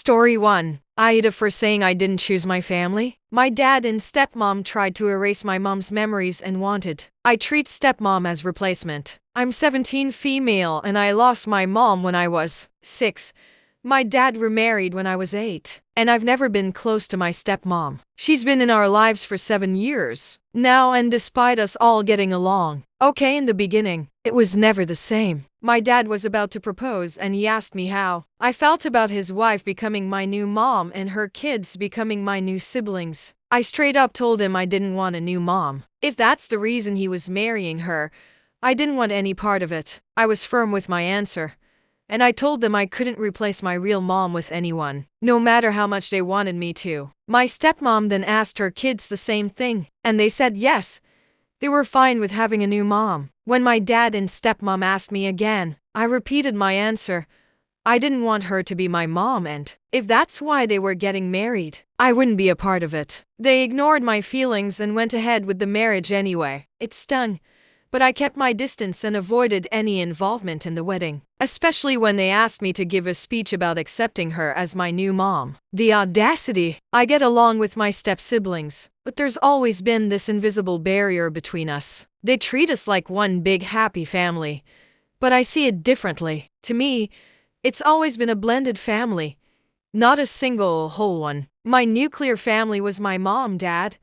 Story 1. AITA for saying I didn't choose my family. My dad and stepmom tried to erase my mom's memories and wanted I treat stepmom as replacement. I'm 17 female and I lost my mom when I was 6. My dad remarried when I was 8, and I've never been close to my stepmom. She's been in our lives for 7 years now, and despite us all getting along okay in the beginning, it was never the same. My dad was about to propose and he asked me how I felt about his wife becoming my new mom and her kids becoming my new siblings. I straight up told him I didn't want a new mom. If that's the reason he was marrying her, I didn't want any part of it. I was firm with my answer. And I told them I couldn't replace my real mom with anyone, no matter how much they wanted me to. My stepmom then asked her kids the same thing, and they said yes. They were fine with having a new mom. When my dad and stepmom asked me again, I repeated my answer. I didn't want her to be my mom, and if that's why they were getting married, I wouldn't be a part of it. They ignored my feelings and went ahead with the marriage anyway. It stung, but I kept my distance and avoided any involvement in the wedding, especially when they asked me to give a speech about accepting her as my new mom. The audacity! I get along with my step-siblings, but there's always been this invisible barrier between us. They treat us like one big happy family, but I see it differently. To me, it's always been a blended family, not a single whole one. My nuclear family was my mom, dad,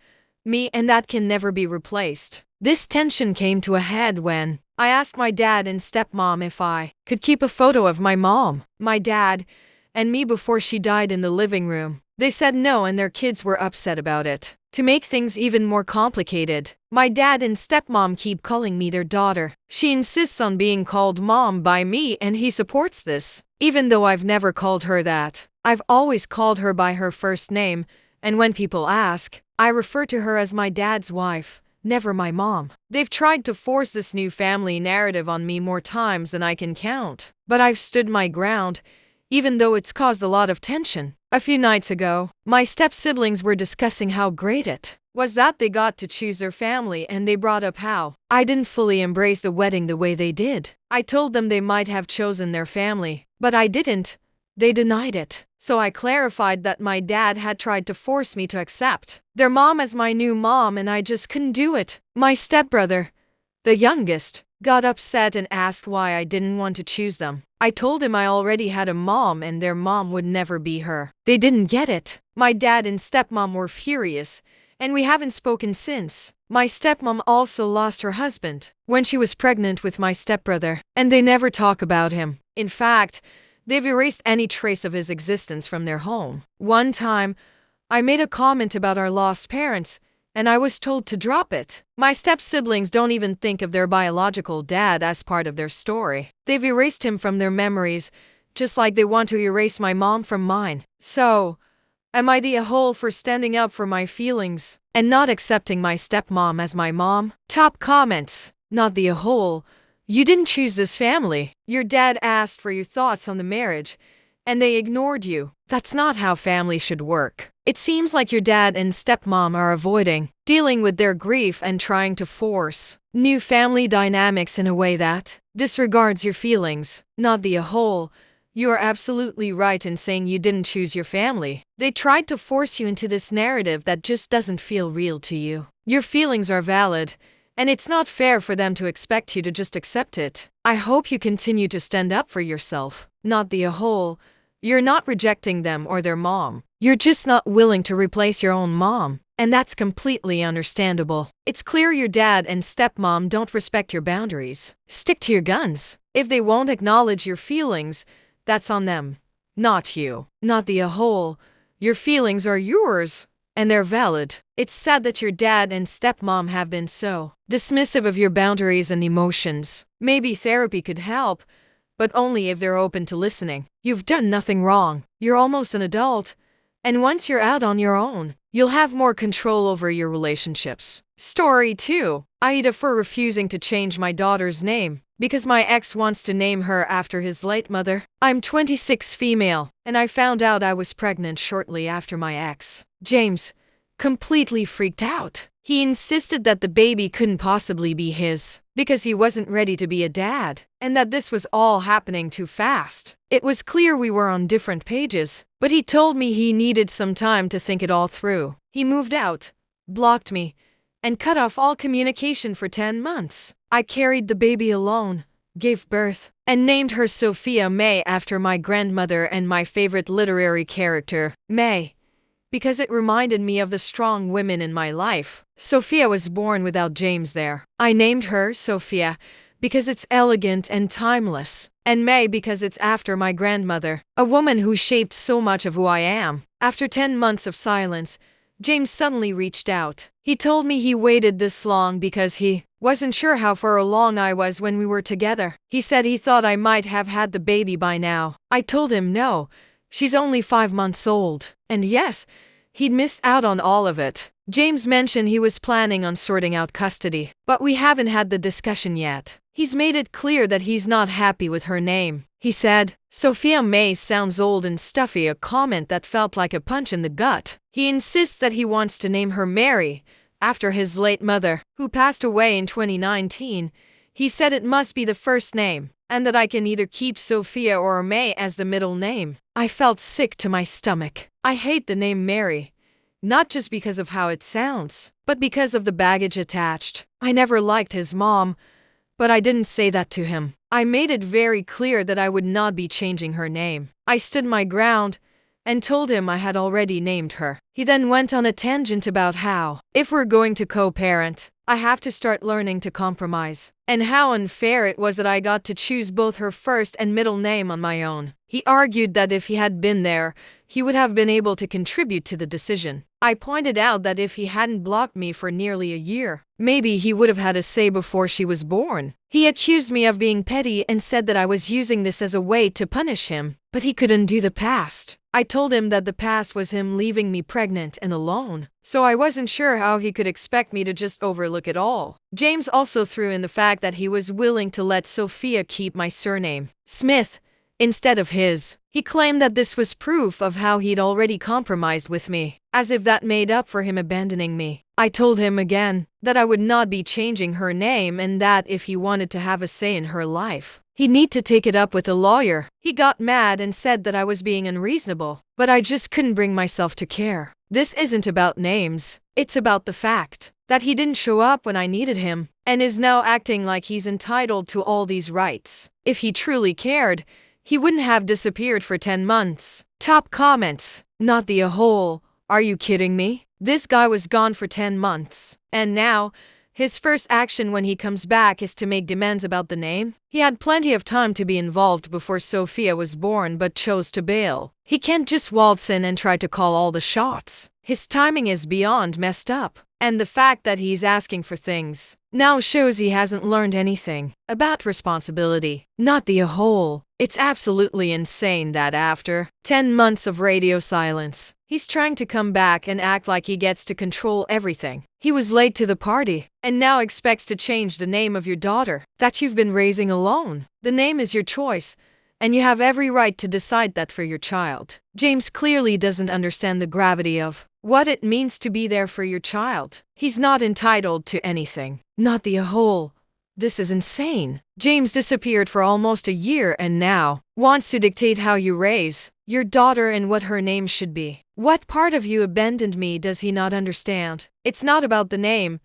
me, and that can never be replaced. This tension came to a head when I asked my dad and stepmom if I could keep a photo of my mom, my dad, and me before she died in the living room. They said no, and their kids were upset about it. To make things even more complicated, my dad and stepmom keep calling me their daughter. She insists on being called mom by me, and he supports this, even though I've never called her that. I've always called her by her first name, and when people ask, I refer to her as my dad's wife, never my mom. They've tried to force this new family narrative on me more times than I can count, but I've stood my ground, even though it's caused a lot of tension. A few nights ago, my step-siblings were discussing how great it was that they got to choose their family, and they brought up how I didn't fully embrace the wedding the way they did. I told them they might have chosen their family, but I didn't. They denied it. So I clarified that my dad had tried to force me to accept their mom as my new mom, and I just couldn't do it. My stepbrother, the youngest, got upset and asked why I didn't want to choose them. I told him I already had a mom and their mom would never be her. They didn't get it. My dad and stepmom were furious, and we haven't spoken since. My stepmom also lost her husband when she was pregnant with my stepbrother, and they never talk about him. In fact, they've erased any trace of his existence from their home. One time, I made a comment about our lost parents, and I was told to drop it. My step-siblings don't even think of their biological dad as part of their story. They've erased him from their memories, just like they want to erase my mom from mine. So, am I the a-hole for standing up for my feelings and not accepting my stepmom as my mom? Top comments. Not the a-hole. You didn't choose this family. Your dad asked for your thoughts on the marriage, and they ignored you. That's not how family should work. It seems like your dad and stepmom are avoiding dealing with their grief and trying to force new family dynamics in a way that disregards your feelings. Not the a-hole. You are absolutely right in saying you didn't choose your family. They tried to force you into this narrative that just doesn't feel real to you. Your feelings are valid, and it's not fair for them to expect you to just accept it. I hope you continue to stand up for yourself. Not the a-hole. You're not rejecting them or their mom. You're just not willing to replace your own mom, and that's completely understandable. It's clear your dad and stepmom don't respect your boundaries. Stick to your guns. If they won't acknowledge your feelings, that's on them, not you. Not the a-hole. Your feelings are yours, and they're valid. It's sad that your dad and stepmom have been so dismissive of your boundaries and emotions. Maybe therapy could help, but only if they're open to listening. You've done nothing wrong. You're almost an adult, and once you're out on your own, you'll have more control over your relationships. Story 2. AITA for refusing to change my daughter's name because my ex wants to name her after his late mother. I'm 26 female, and I found out I was pregnant shortly after my ex, James, completely freaked out. He insisted that the baby couldn't possibly be his because he wasn't ready to be a dad, and that this was all happening too fast. It was clear we were on different pages, but he told me he needed some time to think it all through. He moved out, blocked me, and cut off all communication for 10 months. I carried the baby alone, gave birth, and named her Sophia May after my grandmother and my favorite literary character, May, because it reminded me of the strong women in my life. Sophia was born without James there. I named her Sophia because it's elegant and timeless, and May because it's after my grandmother, a woman who shaped so much of who I am. After 10 months of silence, James suddenly reached out. He told me he waited this long because he wasn't sure how far along I was when we were together. He said he thought I might have had the baby by now. I told him no, she's only 5 months old. And yes, he'd missed out on all of it. James mentioned he was planning on sorting out custody, but we haven't had the discussion yet. He's made it clear that he's not happy with her name. He said, "Sophia May sounds old and stuffy," a comment that felt like a punch in the gut. He insists that he wants to name her Mary, after his late mother, who passed away in 2019. He said it must be the first name, and that I can either keep Sophia or May as the middle name. I felt sick to my stomach. I hate the name Mary, not just because of how it sounds, but because of the baggage attached. I never liked his mom, but I didn't say that to him. I made it very clear that I would not be changing her name. I stood my ground and told him I had already named her. He then went on a tangent about how, if we're going to co-parent, I have to start learning to compromise, and how unfair it was that I got to choose both her first and middle name on my own. He argued that if he had been there, he would have been able to contribute to the decision. I pointed out that if he hadn't blocked me for nearly a year, maybe he would have had a say before she was born. He accused me of being petty and said that I was using this as a way to punish him, but he could undo the past. I told him that the past was him leaving me pregnant and alone, so I wasn't sure how he could expect me to just overlook it all. James also threw in the fact that he was willing to let Sophia keep my surname, Smith, instead of his. He claimed that this was proof of how he'd already compromised with me, as if that made up for him abandoning me. I told him again that I would not be changing her name, and that if he wanted to have a say in her life, he'd need to take it up with a lawyer. He got mad and said that I was being unreasonable, but I just couldn't bring myself to care. This isn't about names, it's about the fact that he didn't show up when I needed him, and is now acting like he's entitled to all these rights. If he truly cared, he wouldn't have disappeared for 10 months. Top comments: "Not the a hole. Are you kidding me? This guy was gone for 10 months. And now, his first action when he comes back is to make demands about the name? He had plenty of time to be involved before Sophia was born, but chose to bail. He can't just waltz in and try to call all the shots. His timing is beyond messed up. And the fact that he's asking for things now shows he hasn't learned anything about responsibility. Not the a hole. It's absolutely insane that after 10 months of radio silence, he's trying to come back and act like he gets to control everything. He was late to the party, and now expects to change the name of your daughter that you've been raising alone. The name is your choice, and you have every right to decide that for your child." James clearly doesn't understand the gravity of what it means to be there for your child. He's not entitled to anything. Not the a hole. This is insane. James disappeared for almost a year and now wants to dictate how you raise your daughter and what her name should be. What part of you abandoned me does he not understand? It's not about the name.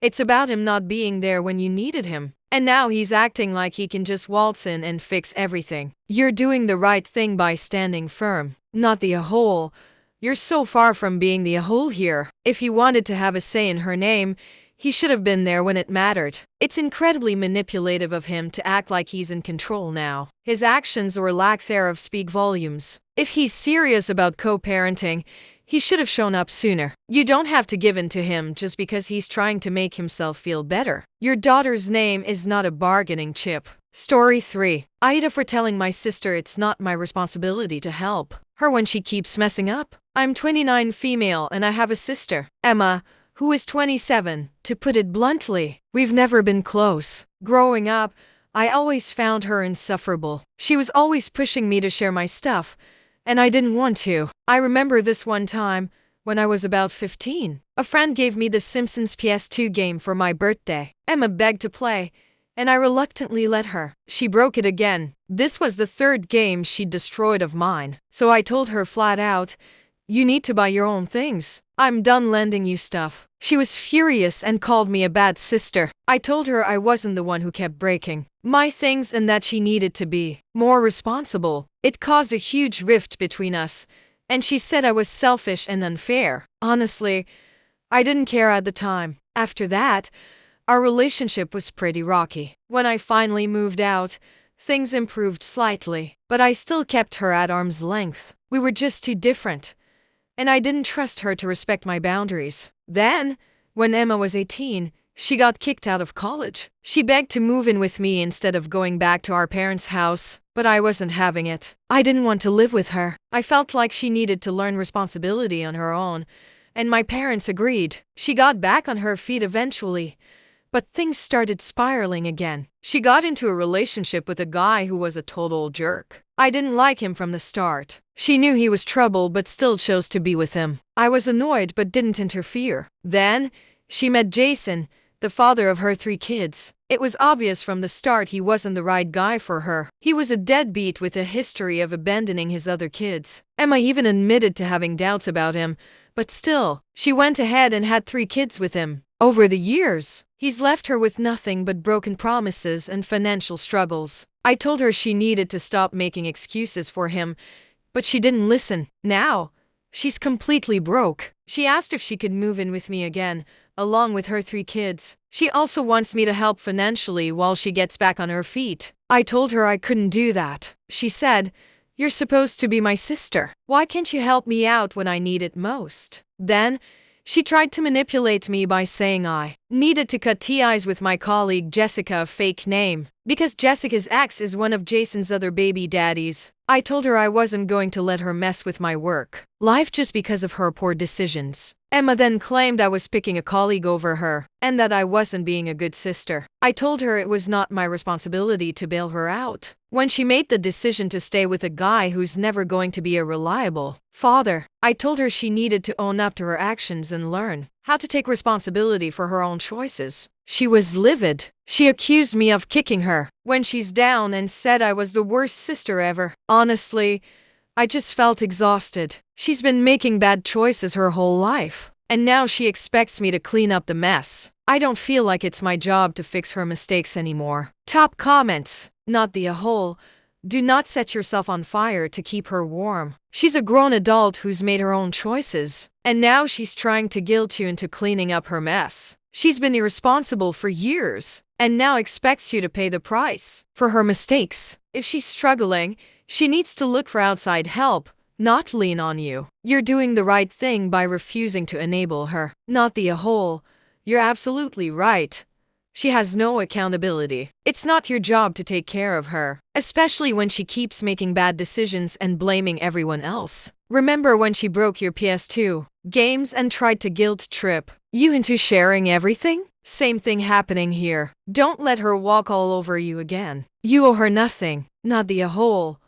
It's about him not being there when you needed him. And now he's acting like he can just waltz in and fix everything. You're doing the right thing by standing firm. Not the a hole. You're so far from being the a hole here. If he wanted to have a say in her name, he should have been there when it mattered. It's incredibly manipulative of him to act like he's in control now. His actions or lack thereof speak volumes. If he's serious about co-parenting, he should have shown up sooner. You don't have to give in to him just because he's trying to make himself feel better. Your daughter's name is not a bargaining chip. Story 3. AITA for telling my sister it's not my responsibility to help her when she keeps messing up. I'm 29 female and I have a sister, Emma, who is 27. To put it bluntly, we've never been close. Growing up, I always found her insufferable. She was always pushing me to share my stuff, and I didn't want to. I remember this one time, When I was about 15, a friend gave me the Simpsons PS2 game for my birthday. Emma begged to play, and I reluctantly let her. She broke it again. This was the third game she'd destroyed of mine. So I told her flat out, "You need to buy your own things. I'm done lending you stuff." She was furious and called me a bad sister. I told her I wasn't the one who kept breaking my things and that she needed to be more responsible. It caused a huge rift between us, and she said I was selfish and unfair. Honestly, I didn't care at the time. After that, our relationship was pretty rocky. When I finally moved out, things improved slightly, but I still kept her at arm's length. We were just too different, and I didn't trust her to respect my boundaries. Then, when Emma was 18, she got kicked out of college. She begged to move in with me instead of going back to our parents' house, but I wasn't having it. I didn't want to live with her. I felt like she needed to learn responsibility on her own, and my parents agreed. She got back on her feet eventually, but things started spiraling again. She got into a relationship with a guy who was a total jerk. I didn't like him from the start. She knew he was trouble but still chose to be with him. I was annoyed but didn't interfere. Then, she met Jason, the father of her 3 kids. It was obvious from the start he wasn't the right guy for her. He was a deadbeat with a history of abandoning his other kids. Emma even admitted to having doubts about him, but still, she went ahead and had 3 kids with him. Over the years, he's left her with nothing but broken promises and financial struggles. I told her she needed to stop making excuses for him, but she didn't listen. Now, she's completely broke. She asked if she could move in with me again, along with her 3 kids. She also wants me to help financially while she gets back on her feet. I told her I couldn't do that. She said, "You're supposed to be my sister. Why can't you help me out when I need it most?" Then, she tried to manipulate me by saying I needed to cut ties with my colleague Jessica, a fake name, because Jessica's ex is one of Jason's other baby daddies. I told her I wasn't going to let her mess with my work life just because of her poor decisions. Emma then claimed I was picking a colleague over her, and that I wasn't being a good sister. I told her it was not my responsibility to bail her out when she made the decision to stay with a guy who's never going to be a reliable father. I told her she needed to own up to her actions and learn how to take responsibility for her own choices. She was livid. She accused me of kicking her when she's down and said I was the worst sister ever. Honestly, I just felt exhausted. She's been making bad choices her whole life, and now she expects me to clean up the mess. I don't feel like it's my job to fix her mistakes anymore. Top comments. Not the a hole. Do not set yourself on fire to keep her warm. She's a grown adult who's made her own choices, and now she's trying to guilt you into cleaning up her mess. She's been irresponsible for years, and now expects you to pay the price for her mistakes. If she's struggling, she needs to look for outside help, not lean on you. You're doing the right thing by refusing to enable her. Not the a hole. You're absolutely right. She has no accountability. It's not your job to take care of her, especially when she keeps making bad decisions and blaming everyone else. Remember when she broke your PS2 games and tried to guilt trip you into sharing everything? Same thing happening here. Don't let her walk all over you again. You owe her nothing. Not the a hole.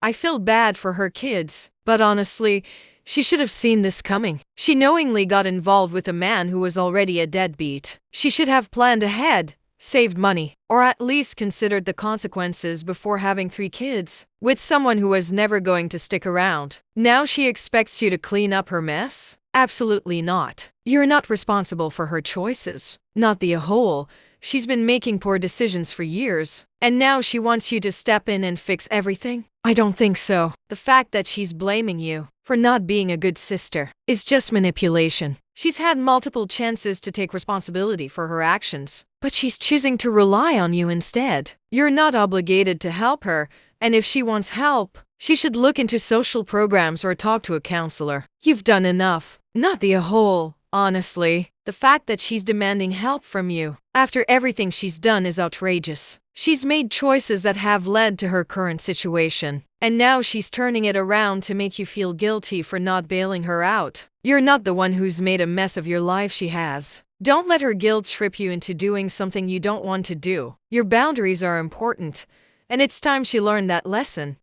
I feel bad for her kids, but honestly, she should have seen this coming. She knowingly got involved with a man who was already a deadbeat. She should have planned ahead, saved money, or at least considered the consequences before having 3 kids with someone who was never going to stick around. Now she expects you to clean up her mess? Absolutely not. You're not responsible for her choices. Not the a hole. She's been making poor decisions for years, and now she wants you to step in and fix everything? I don't think so. The fact that she's blaming you for not being a good sister is just manipulation. She's had multiple chances to take responsibility for her actions, but she's choosing to rely on you instead. You're not obligated to help her, and if she wants help, she should look into social programs or talk to a counselor. You've done enough. Not the a hole. Honestly, the fact that she's demanding help from you after everything she's done is outrageous. She's made choices that have led to her current situation, and now she's turning it around to make you feel guilty for not bailing her out. You're not the one who's made a mess of your life, she has. Don't let her guilt trip you into doing something you don't want to do. Your boundaries are important, and it's time she learned that lesson.